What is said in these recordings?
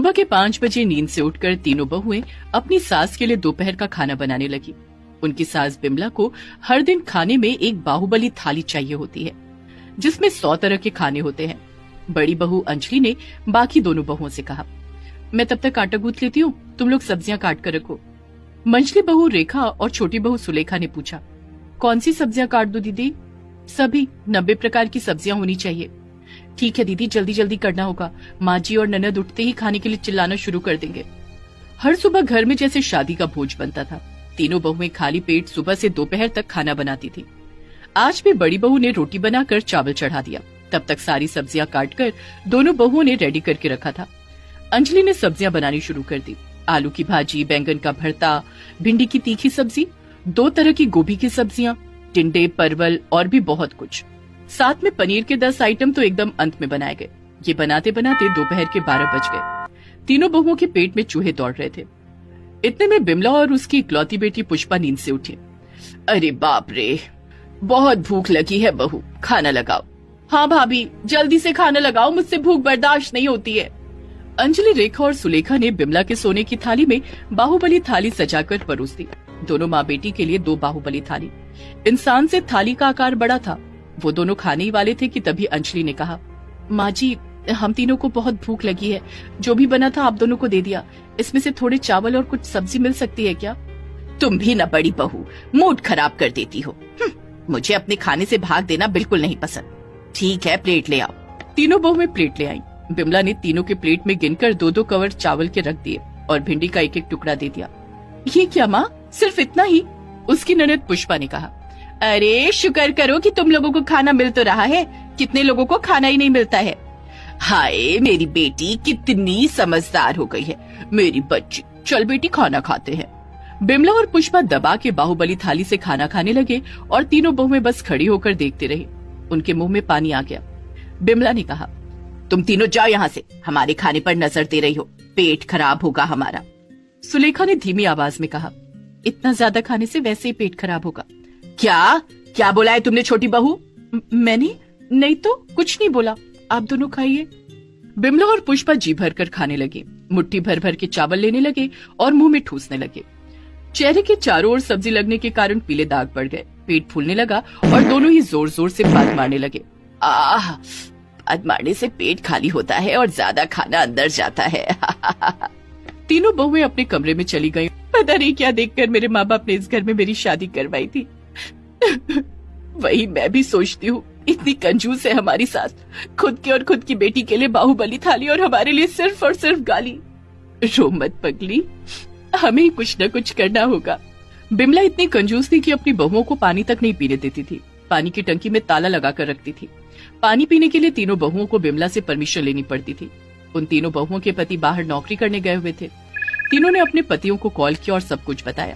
सुबह के 5 बजे नींद से उठकर तीनों बहुएं अपनी सास के लिए दोपहर का खाना बनाने लगी। उनकी सास बिमला को हर दिन खाने में एक बाहुबली थाली चाहिए होती है, जिसमें 100 तरह के खाने होते हैं। बड़ी बहू अंजलि ने बाकी दोनों बहुओं से कहा, मैं तब तक आटा गूंथ लेती हूँ, तुम लोग सब्जियां काट कर रखो। मंझली बहू रेखा और छोटी बहू सुलेखा ने पूछा, कौन सी सब्जियां काट दूं दीदी? सभी 90 प्रकार की सब्जियां होनी चाहिए। ठीक है दीदी, जल्दी जल्दी करना होगा, माँ जी और ननद उठते ही खाने के लिए चिल्लाना शुरू कर देंगे। हर सुबह घर में जैसे शादी का भोज बनता था। तीनों बहुएं खाली पेट सुबह से दोपहर तक खाना बनाती थी। आज भी बड़ी बहू ने रोटी बनाकर चावल चढ़ा दिया। तब तक सारी सब्जियां काटकर दोनों बहुओं ने रेडी करके रखा था। अंजलि ने सब्जियां बनानी शुरू कर दी। आलू की भाजी, बैंगन का भरता, भिंडी की तीखी सब्जी, 2 तरह की गोभी की सब्जियां, टिंडे, परवल और भी बहुत कुछ। साथ में पनीर के 10 आइटम तो एकदम अंत में बनाए गए। ये बनाते बनाते दोपहर के 12 बज गए। तीनों बहुओं के पेट में चूहे दौड़ रहे थे। इतने में बिमला और उसकी इकलौती बेटी पुष्पा नींद से उठी। अरे बाप रे, बहुत भूख लगी है बहू, खाना लगाओ। हाँ भाभी, जल्दी से खाना लगाओ, मुझसे भूख बर्दाश्त नहीं होती है। अंजलि, रेखा और सुलेखा ने बिमला के सोने की थाली में बाहुबली थाली सजाकर परोस दी। दोनों माँ बेटी के लिए 2 बाहुबली थाली। इंसान से थाली का आकार बड़ा था। वो दोनों खाने ही वाले थे कि तभी अंजलि ने कहा, माँ जी, हम तीनों को बहुत भूख लगी है, जो भी बना था आप दोनों को दे दिया। इसमें से थोड़े चावल और कुछ सब्जी मिल सकती है क्या? तुम भी न बड़ी बहू, मूड खराब कर देती हो। मुझे अपने खाने से भाग देना बिल्कुल नहीं पसंद। ठीक है, प्लेट ले आओ। तीनों बहुएं प्लेट ले आई। बिमला ने तीनों के प्लेट में गिनकर 2-2 कवर चावल के रख दिए और भिंडी का 1-1 टुकड़ा दे दिया। ये क्या माँ, सिर्फ इतना ही? उसकी ननद पुष्पा ने कहा। अरे शुक्र करो कि तुम लोगों को खाना मिल तो रहा है, कितने लोगों को खाना ही नहीं मिलता है। हाय, मेरी बेटी कितनी समझदार हो गई है, मेरी बच्ची। चल बेटी, खाना खाते हैं। बिमला और पुष्पा दबा के बाहुबली थाली से खाना खाने लगे और तीनों बहुएं बस खड़ी होकर देखते रही। उनके मुंह में पानी आ गया। बिमला ने कहा, तुम तीनों जाओ यहाँ से, हमारे खाने पर नजर दे रही हो, पेट खराब होगा हमारा। सुलेखा ने धीमी आवाज में कहा, इतना ज्यादा खाने से वैसे ही पेट खराब होगा। क्या क्या बोला है तुमने छोटी बहू? मैंने नहीं तो कुछ नहीं बोला, आप दोनों खाइए। बिमला और पुष्पा जी भर कर खाने लगे। मुट्ठी भर भर के चावल लेने लगे और मुंह में ठूसने लगे। चेहरे के चारों ओर सब्जी लगने के कारण पीले दाग पड़ गए। पेट फूलने लगा और दोनों ही जोर जोर से बात मारने लगे। बात मारने से पेट खाली होता है और ज्यादा खाना अंदर जाता है। तीनों बहुएं अपने कमरे में चली गईं। पता नहीं क्या देखकर मेरे माँ बाप ने इस घर में मेरी शादी करवाई थी। वही मैं भी सोचती हूँ, इतनी कंजूस है हमारी सास, खुद के और खुद की बेटी के लिए बाहुबली थाली और हमारे लिए सिर्फ और सिर्फ गाली। रो मत पगली, हमें ही कुछ न कुछ करना होगा। बिमला इतनी कंजूस थी कि अपनी बहुओं को पानी तक नहीं पीने देती थी। पानी की टंकी में ताला लगाकर रखती थी। पानी पीने के लिए तीनों बहुओं को बिमला से परमिशन लेनी पड़ती थी। उन तीनों बहुओं के पति बाहर नौकरी करने गए हुए थे। तीनों ने अपने पतियों को कॉल किया और सब कुछ बताया।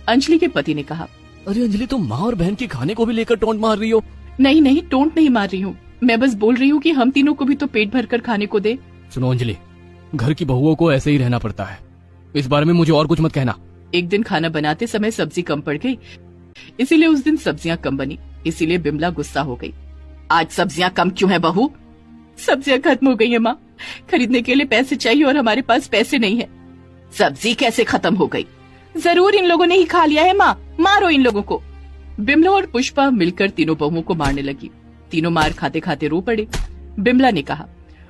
अंजलि के पति ने कहा, अरे अंजलि, तुम माँ और बहन के खाने को भी लेकर टोंट मार रही हो। नहीं नहीं, टोंट नहीं मार रही हूँ, मैं बस बोल रही हूँ कि हम तीनों को भी तो पेट भर कर खाने को दे। सुनो अंजलि, घर की बहुओं को ऐसे ही रहना पड़ता है, इस बारे में मुझे और कुछ मत कहना। एक दिन खाना बनाते समय सब्जी कम पड़ गई, इसीलिए उस दिन सब्जियां कम बनी। इसीलिए बिमला गुस्सा हो गई। आज सब्जियां कम क्यों है बहू? सब्जियां खत्म हो गई है माँ, खरीदने के लिए पैसे चाहिए और हमारे पास पैसे नहीं है। सब्जी कैसे खत्म हो गई? जरूर इन लोगों ने ही खा लिया है माँ, मारो इन लोगों को। बिमला और पुष्पा मिलकर तीनों बहुओं को मारने लगी। तीनों मार खाते खाते रो पड़े। बिमला ने कहा,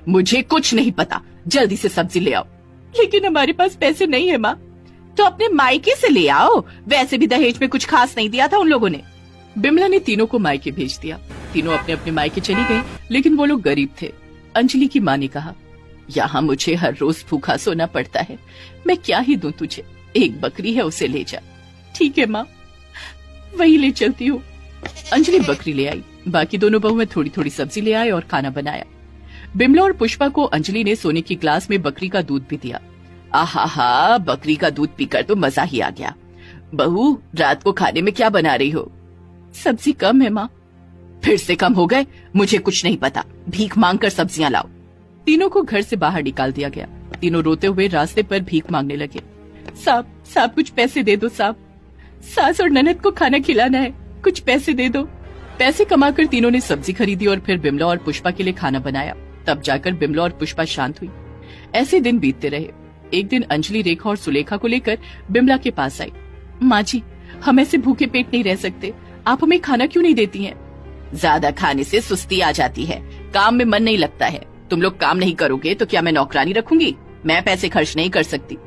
मुझे कुछ नहीं पता, जल्दी से सब्जी ले आओ। लेकिन हमारे पास पैसे नहीं है माँ। तो अपने मायके से ले आओ, वैसे भी दहेज में कुछ खास नहीं दिया था उन लोगों ने। बिमला ने तीनों को मायके भेज दिया। तीनों अपने अपने मायके चली गई, लेकिन वो लोग गरीब थे। अंजलि की माँ ने कहा, यहाँ मुझे हर रोज भूखा सोना पड़ता है, मैं क्या ही दूं तुझे, एक बकरी है उसे ले जा। ठीक है माँ, वही ले चलती हूँ। अंजलि बकरी ले आई। बाकी दोनों बहुएं थोड़ी थोड़ी सब्जी ले आए और खाना बनाया। बिमला और पुष्पा को अंजलि ने सोने की ग्लास में बकरी का दूध भी दिया। आहा, बकरी का दूध पीकर तो मजा ही आ गया। बहू, रात को खाने में क्या बना रही हो? सब्जी कम है माँ। फिर से कम हो गए? मुझे कुछ नहीं पता, भीख मांग कर सब्जियां लाओ। तीनों को घर से बाहर निकाल दिया गया। तीनों रोते हुए रास्ते पर भीख मांगने लगे। साहब कुछ पैसे दे दो साहब, सास और ननद को खाना खिलाना है, कुछ पैसे दे दो। पैसे कमाकर तीनों ने सब्जी खरीदी और फिर बिमला और पुष्पा के लिए खाना बनाया। तब जाकर बिमला और पुष्पा शांत हुई। ऐसे दिन बीतते रहे। एक दिन अंजलि रेखा और सुलेखा को लेकर बिमला के पास आई। माँ जी, हम ऐसे भूखे पेट नहीं रह सकते, आप हमें खाना क्यों नहीं देती हैं? ज्यादा खाने से सुस्ती आ जाती है, काम में मन नहीं लगता है। तुम लोग काम नहीं करोगे तो क्या मैं नौकरानी रखूंगी? मैं पैसे खर्च नहीं कर सकती।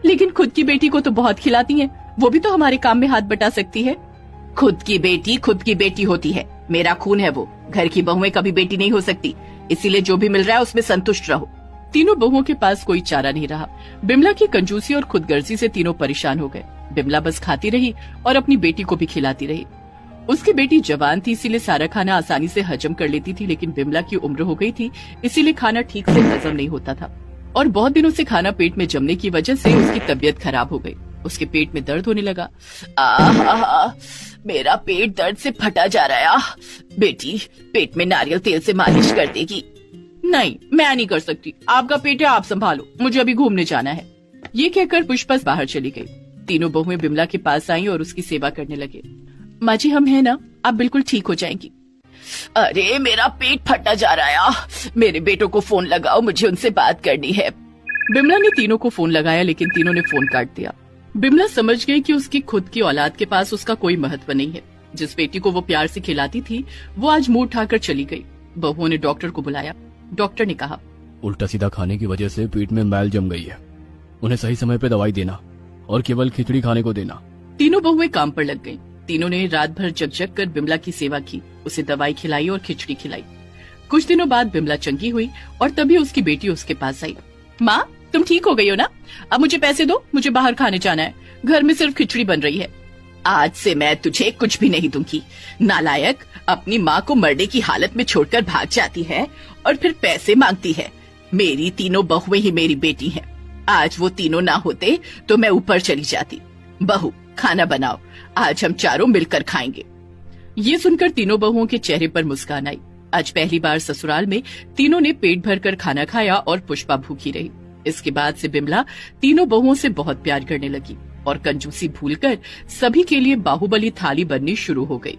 लेकिन खुद की बेटी को तो बहुत खिलाती हैं, वो भी तो हमारे काम में हाथ बटा सकती है। खुद की बेटी होती है, मेरा खून है वो। घर की बहुएं कभी बेटी नहीं हो सकती, इसीलिए जो भी मिल रहा है उसमें संतुष्ट रहो। तीनों बहुओं के पास कोई चारा नहीं रहा। बिमला की कंजूसी और खुदगर्जी से तीनों परेशान हो गए। बिमला बस खाती रही और अपनी बेटी को भी खिलाती रही। उसकी बेटी जवान थी, इसीलिए सारा खाना आसानी से हजम कर लेती थी, लेकिन बिमला की उम्र हो गई थी, इसीलिए खाना ठीक से हजम नहीं होता था और बहुत दिनों से खाना पेट में जमने की वजह से उसकी तबीयत खराब हो गई। उसके पेट में दर्द होने लगा। मेरा पेट दर्द से फटा जा रहा है। बेटी, पेट में नारियल तेल से मालिश कर देगी। नहीं, मैं नहीं कर सकती, आपका पेट है, आप संभालो, मुझे अभी घूमने जाना है। ये कहकर पुष्पा बाहर चली गई। तीनों बहुएं बिमला के पास आईं और उसकी सेवा करने लगे। माँ जी, हम हैं ना, आप बिल्कुल ठीक हो जाएंगी। अरे मेरा पेट फटा जा रहा है, मेरे बेटों को फोन लगाओ, मुझे उनसे बात करनी है। बिमला ने तीनों को फोन लगाया, लेकिन तीनों ने फोन काट दिया। बिमला समझ गई कि उसकी खुद की औलाद के पास उसका कोई महत्व नहीं है। जिस बेटी को वो प्यार से खिलाती थी, वो आज मुंह उठाकर चली गई। बहुओं ने डॉक्टर को बुलाया। डॉक्टर ने कहा, उल्टा सीधा खाने की वजह से पेट में मैल जम गई है, उन्हें सही समय पे दवाई देना और केवल खिचड़ी खाने को देना। तीनों बहुएं काम पर लग गईं। तीनों ने रात भर जग कर बिमला की सेवा की, उसे दवाई खिलाई और खिचड़ी खिलाई। कुछ दिनों बाद बिमला चंगी हुई और तभी उसकी बेटी उसके पास आई। माँ, तुम ठीक हो गई हो ना? अब मुझे पैसे दो, मुझे बाहर खाने जाना है, घर में सिर्फ खिचड़ी बन रही है। आज से मैं तुझे कुछ भी नहीं दूंगी। नालायक, अपनी माँ को मरने की हालत में छोड़कर भाग जाती है और फिर पैसे मांगती है। मेरी तीनों बहुएं ही मेरी बेटी हैं। आज वो तीनों ना होते तो मैं ऊपर चली जाती। बहू, खाना बनाओ, आज हम चारों मिलकर खाएंगे। ये सुनकर तीनों बहुओं के चेहरे पर मुस्कान आई। आज पहली बार ससुराल में तीनों ने पेट भरकर खाना खाया और पुष्पा भूखी रही। इसके बाद से बिमला तीनों बहुओं से बहुत प्यार करने लगी और कंजूसी भूलकर सभी के लिए बाहुबली थाली बननी शुरू हो गई।